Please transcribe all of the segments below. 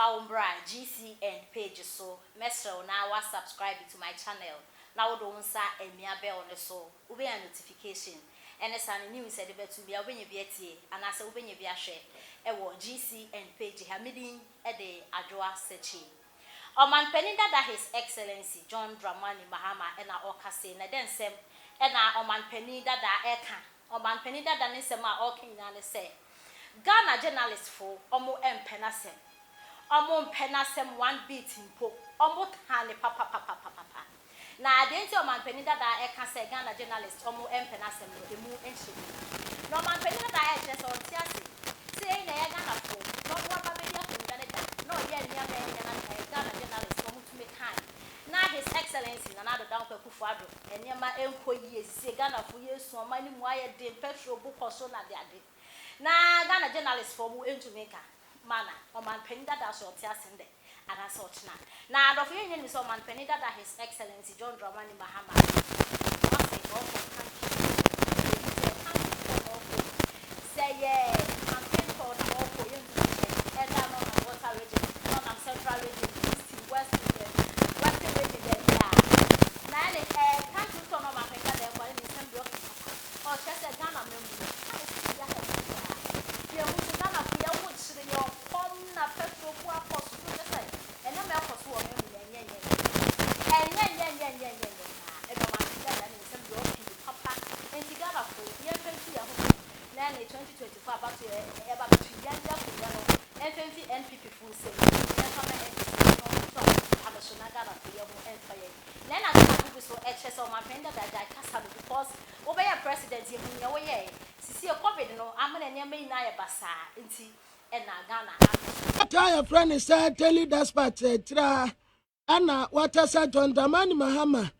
Maumbra GCN page so mesro na wa subscribe to my channel na wo do nsa emia bell ne so wo be notification ene san news e de betu bia wo nya bia tie anase wo be nya bia hwe e wo GCN page ha medin e de adwoa sechi Oman Penida that His Excellency John Dramani Mahama ena okase na den sem ena Oman Penida da eka Oman Penida da ne sem a okenya ne se Ghana journalists for omo empenasem omo empenasem one beat impo omo tane papa na adenti Oman Penida da eka se Ghana journalists omo empenasem no emu enchi no Oman Penida da e just on tiase say na ya Ghana for no wa ba be ya for Ghana no ye nia me Ghana journalists omo to make kind na His Excellency na do down Kufuado eniema enko yie se Ghana for yesu omani mu aye de petrol bu koso na de ade na Ghana journalists for mu entumeka mana Oman Penida da so tiasende ana so chna na do fe yen ni so Oman Penida da His Excellency John Dramani Mahama wase go for country say yeah campaign for the all for you and down on water region on central region east west region yeah na le country to no Oman Penida da kwa ni sembro o chese Ghana member NPP full say because over your president you see COVID no I'm gonna name me na basa nti and Ghana your friend is Daily Dispatch tra ana watasa John Dramani Mahama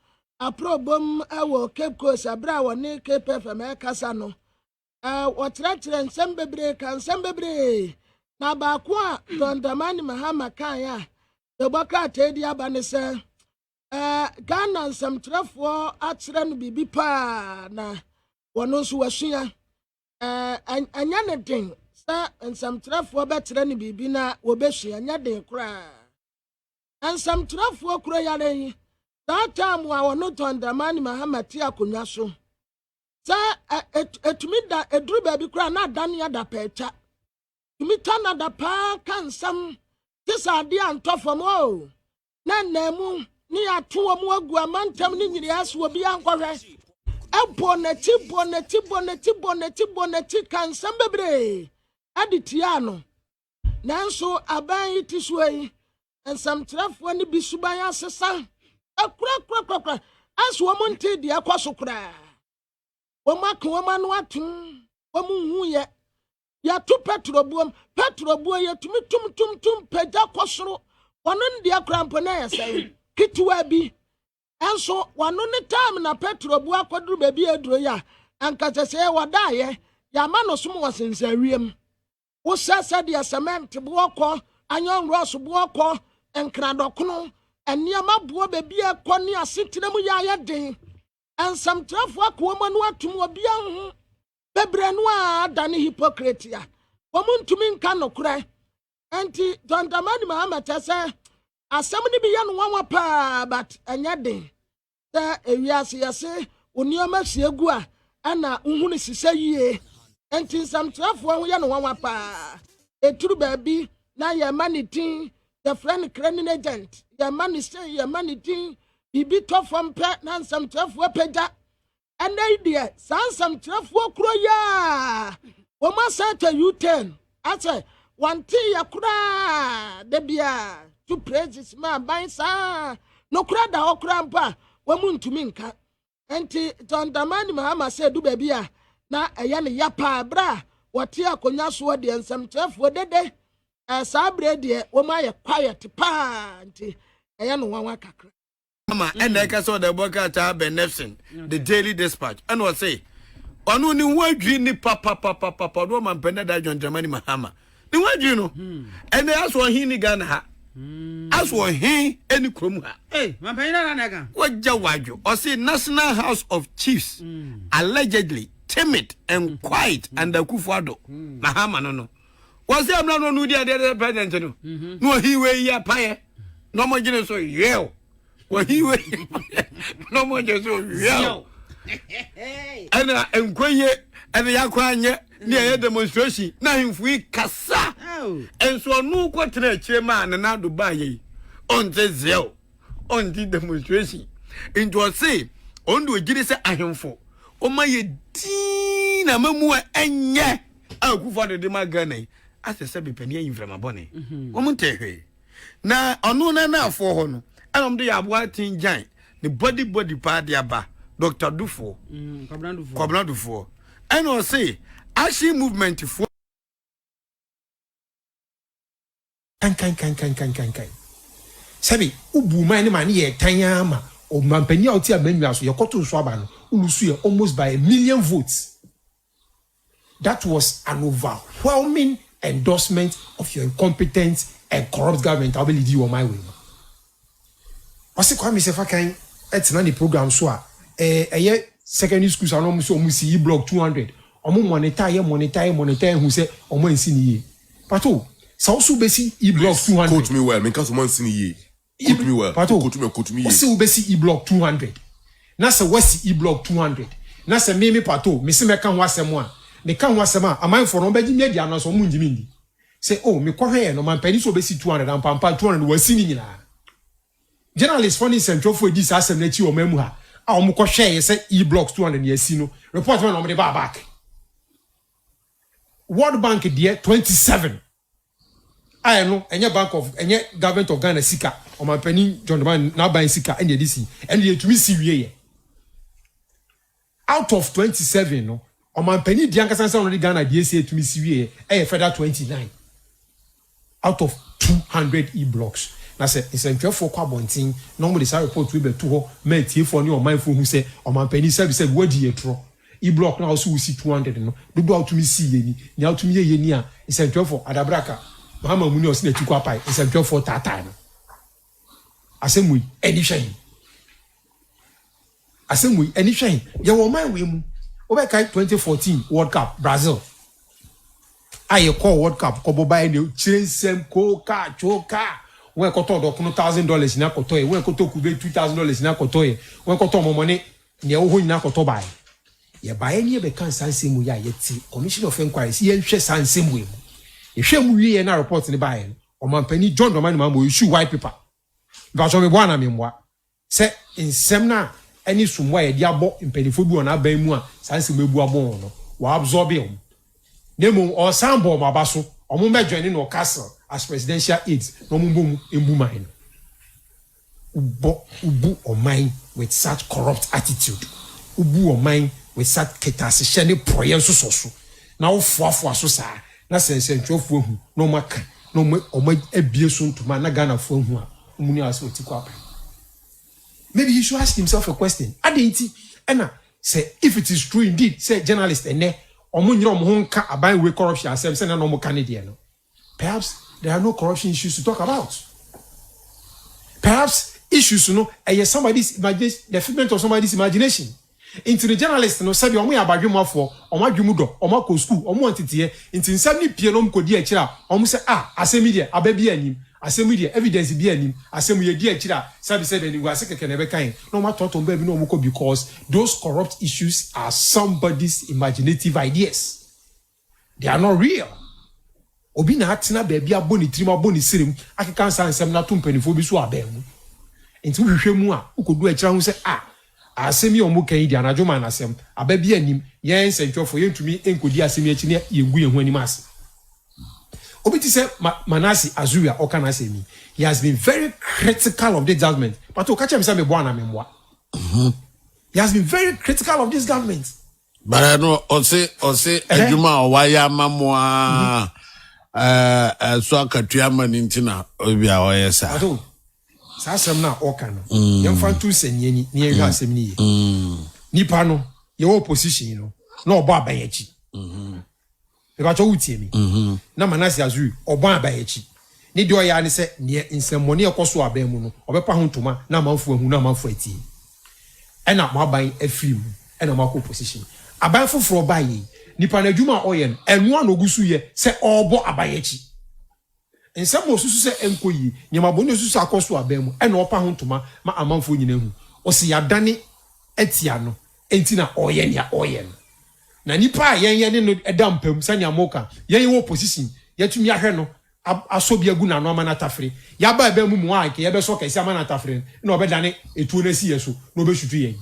aprobom awo Cape Coast abra woni Cape FM kasa no watratre nsembebre na ba ko a John Dramani Mahama kan ya de boka tedi abane se Ghana nsamtrefo akyere no bibi pa na wono so wasua anya ne den sa nsamtrefo betre ne bibi na wobesua anya den kra nsamtrefo kura yare yi that time wa wono John Dramani Mahama ti akonwa so sa etumi da eduru ba bi kra na dan ya da pecha tumi tana da pa kansam tisade antofom o na namu ni atowo mu agu amantam ni nyiri aso obi ankɔhwɛ boneti kansam bebre aditia no nanso aban yi ti so yi ensamtrafo ni bisuban asesa akura aso wo nte di akwaso kura wo maka wo manu atum wo mu hu ye ya tu petrobuo ya tumi tum pega kosoro wono ndi akrampo na yesai kitwa bi enso wono ne time na petrobuo akoduru ba bi eduro ya ankasese wadaye ya ma no som wasensawiem wo sasa dia cement buoko anyon roso buoko enkradokono eniama buo ba bi ekɔ ne asetena mu ya den ensamtrafo akoma no atum obi anhu bebre no a dane hypocrite ya womuntumi nka nokora enti John Dramani Mahama tese asem ni bi ya no wanwa pa but anya den ta ewiase yase onioma siegu a ana nhunu sise yie enti samtrafo ho ya no wanwa pa eturu ba bi na ya manitin the friend credit agent ya mani say ya manitin bibi to from pe na samtrafo pega and idea sansam trafo kuro ya wo ma sata U10 ate wanti ya kura de bia to praises ma ban sa no kura da okura mpa wo muntumi nka enti John Dramani Mahama se du baby a na eya ne ya pa bra wote akonya so de nsam trafo dede sabre de wo ma ye quiet pa enti eya no wanwa kakra Mama, and I can saw the worker to have Benefson, the Daily Dispatch, and was say, on only one dream, papa, woman, Penida John Dramani Mahama. The word you know, and they asked for he Ghana. As for he, any crumha. Hey, my Penida, what Jawaju, or say National House of Chiefs, allegedly timid and quiet under Kufuado. Mahama, no. Was there no no the president no? No he way ya paye. No more gene so yell. What he way? No more just so yell. And nkwenye and yakwanye near demonstration. Now if we kasa. And so no kwatena chema na Dubai on the zeo on the demonstration. Into say on do gine say ahemfo. O ma ye din na mamu enye akufa de magane. As a sabi penny in from a bonnet. Woman take her. Now, on no na for hono. And the abuatin giant, the body party aba, Dr. Dufo, Cobra Dufo. And I'll say, Ashi movement for Can. Sabi, ubu mani mani tanyama, or mampeni out here menu as your cotton swabano, ulusuya almost by 1 million votes. That was an overwhelming endorsement of your incompetent and corrupt government. I will lead you on my way. What's the Kwame Sefakan? It's not the program. So, secondary schools are almost E block 200. Monetize. Who say omo insini? Pato. So also basi E block 200. Quote me well. Because omo insini. Quote me well. Pato. Quote me. What's the basi E block 200? Nasa west E block 200. Nasa meme pato. Mesi meka wasemwa. Me kan wasema amai for no beji media na so munjimindi say oh me kwahwe no man pani so besi 200 and pampa 200 wasini nyina journalist funny central for this asem na chi o mamu ha a o mo kwahwe say E blocks 200 yasi no report man no me back World Bank there 27 I know enye bank of enye government of Ghana sika o man pani John man na ban sika enye disi and ye tumi si wiye out of 27 no Oman penny Diancasansa on the Ghana DSA to Miss a federal 29 out of 200 E blocks. Now say it's a 12 carbon normally this report will be 2 met here for new mindful who say Oman penny service said what do you throw E block now also we see 200 no do out to me see any now to me ye it's a 12 for Adabraka Mahama Muni or Sine Tukwapa it's a 12 for Tata Assembly edition Assembly edition ya woman we over 2014 World Cup Brazil. I call World Cup kobo buy the chinsem koka choka. When koto do $1,000 na koto e when koto kube $2,000 na koto e when koto mo money ne wo na koto buy. Ye buy ni be kan sanse mu ya yeti commission of inquiries ye hwe sanse mu e. Ye hwe mu wie na report ni buy. O man pani John Dramani ma mo issue white paper. Ba so me bua na me mwa. Se insem na any sumwa ye dia bo impenifo bi ona ban mu a sanse mebu abon no wa absorb him nemo o sambo mabaso omo mejoin no castle as presidential aides no mumbo embu mine ubu o mine with such corrupt attitude ubu o mine with such ketase shene proyen so na wo foafo aso sa na sensentwofo hu no maka no o ma abie so ntuma na Ghana fo hu a omuni aso otikwa pa. Maybe he should ask himself a question. Adenti, ena say if it is true indeed, say journalist ene omunyo omunka aban we corruption asem say na no mo Canadian. Perhaps there are no corruption issues to talk about. Perhaps issues no somebody's imagination, the figment of somebody's imagination. Into the journalist no sabi omo abadwemo afo omo adwemu do omo ko school omo antete into nsam ni pie no mkodi a kira omo say asemi dia ababi anim asemi dia evidence bi anim asemi ye dia kira sabi said ni wa sekeke na be kan no ma toto mba bi no omo ko because those corrupt issues are somebody's imaginative ideas. They are not real. Obi na atina ba bi aboni trim aboni sirem akeka nsa nsem na to mpanifo bi so abemu into hwehwemu a ukodu a kira hu say asemi omo kan di anajo man asem ababi anim yen sentwofo yentumi enkodi asemi achi ne yengu yehu anim ase obi ti say Manasi Azuria okana asemi he has been very critical of this government but o ka chem say me bo ana memwa he has been very critical of this government but I know o say adwuma o waya mamwa so akatua manintina obi a oyesa Sasem na okano yemfantu senyeni ni ehwa asem ni nipa no ye opposition no na obo abayechi e ba cho wutie mi na Manase Azuri obo abayechi ni de oya ni se ne nsemmoni ekoso aban mu no obepa ho ntoma na manfu ahu na manfu ati e na mo aban afiri mu e na mo opposition aban foforo ba yi nipa na adwuma oye no eno an ogusu ye se obo abayechi ensem osusu se enko yi nyama bonu osusu akoso aban mu ena opa ho ntoma ma amanfo nyina hu osi yadane atia no enti na oye nya oye no na nipa yen ne no edampam sanya moka yen wo position yatumi ahwe no asobia gu na no ama na tafre ya ba ebe mu anke ye be so kesi ama na tafre na obedane etuo na si yeso na obehwutu yen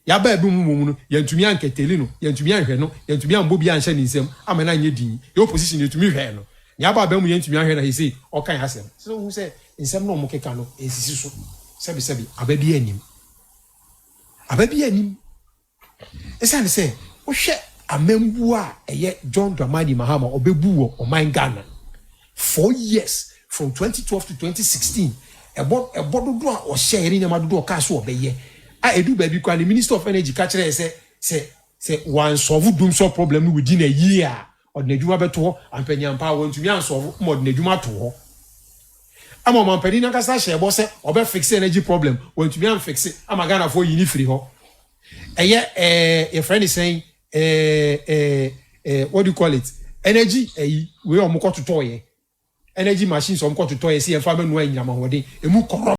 ya ba ebe mu no yantumi anke teli no yantumi ahwe no yantumi ambo bia anhye ni nsem ama na nye din ye opposition yantumi hwe no ya ba ebe mu yantumi ahwe na he say okan hasem so hu say nsem no mo keka no esisi so sebi ababi anim esa ne say wo hwe amembu a eye John Dramani Mahama obebu wo oman Ghana 4 years from 2012 to 2016 ebodo do a o share ni nyama do o ka so obeye a edu ba bi kwa the Minister of Energy ka kire say one solve doom so problem within a year odinadwuma beto ampanyam pa wantumi ansolve mo odinadwuma to ho ama mampani na kasa share bo say obe fix energy problem wantumi am fix ama Ghana for yini free ho your friend is saying what do you call it? Energy, we are more to toy. Energy machines, some to toy, see, and family, no, in Yamahode, a more corrupt.